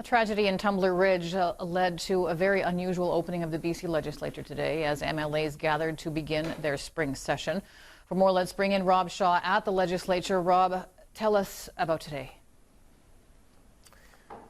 A tragedy in Tumbler Ridge led to a very unusual opening of the BC legislature today as MLAs gathered to begin their spring session. For more, let's bring in Rob Shaw at the legislature. Rob, tell us about today.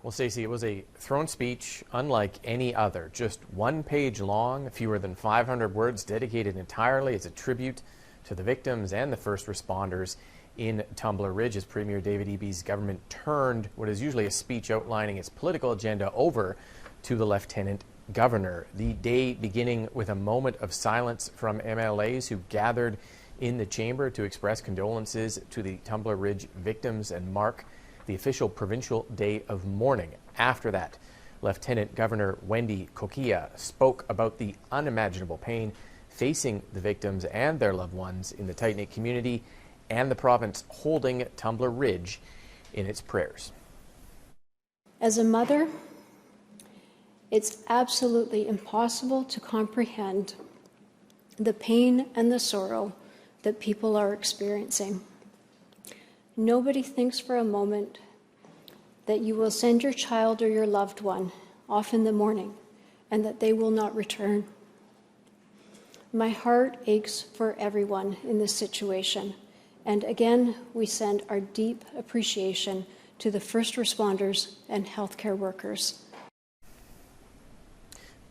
Well, Stacey, it was a throne speech unlike any other. Just 1 page long, fewer than 500 words, dedicated entirely as a tribute to the victims and the first responders in Tumbler Ridge as Premier David Eby's government turned what is usually a speech outlining its political agenda over to the Lieutenant Governor. The day beginning with a moment of silence from MLAs who gathered in the chamber to express condolences to the Tumbler Ridge victims and mark the official provincial day of mourning. After that, Lieutenant Governor Wendy Kokia spoke about the unimaginable pain facing the victims and their loved ones in the tight-knit community and the province holding Tumbler Ridge in its prayers. As a mother, it's absolutely impossible to comprehend the pain and the sorrow that people are experiencing. Nobody thinks for a moment that you will send your child or your loved one off in the morning and that they will not return. My heart aches for everyone in this situation. And again, we send our deep appreciation to the first responders and healthcare workers.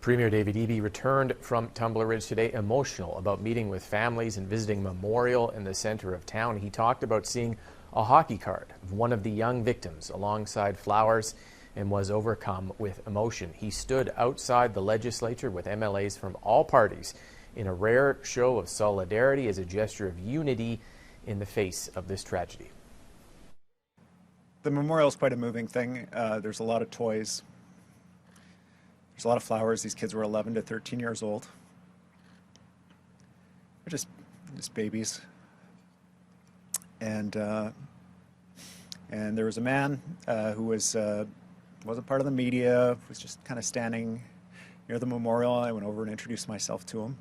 Premier David Eby returned from Tumbler Ridge today emotional about meeting with families and visiting a memorial in the center of town. He talked about seeing a hockey card of one of the young victims alongside flowers and was overcome with emotion. He stood outside the legislature with MLAs from all parties in a rare show of solidarity as a gesture of unity in the face of this tragedy. The memorial is quite a moving thing. There's a lot of toys. There's a lot of flowers. These kids were 11 to 13 years old. They're just babies. And there was a man who wasn't part of the media, was just kind of standing near the memorial. I went over and introduced myself to him.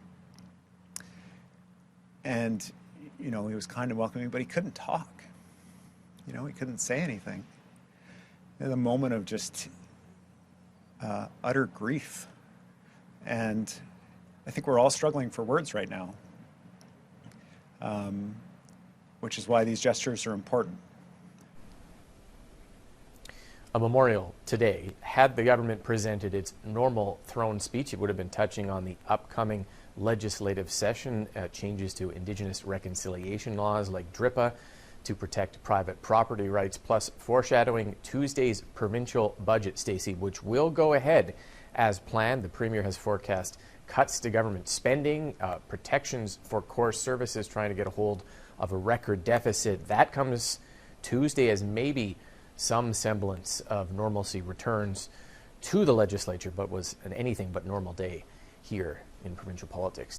And you know, he was kind and welcoming, but he couldn't talk. You know, he couldn't say anything. In a moment of just utter grief. And I think we're all struggling for words right now, which is why these gestures are important. A memorial today. Had the government presented its normal throne speech, it would have been touching on the upcoming legislative session, changes to Indigenous reconciliation laws like DRIPA to protect private property rights, plus foreshadowing Tuesday's provincial budget, Stacey, which will go ahead as planned. The Premier has forecast cuts to government spending, protections for core services, trying to get a hold of a record deficit. That comes Tuesday as maybe some semblance of normalcy returns to the legislature, but was an anything but normal day here in provincial politics.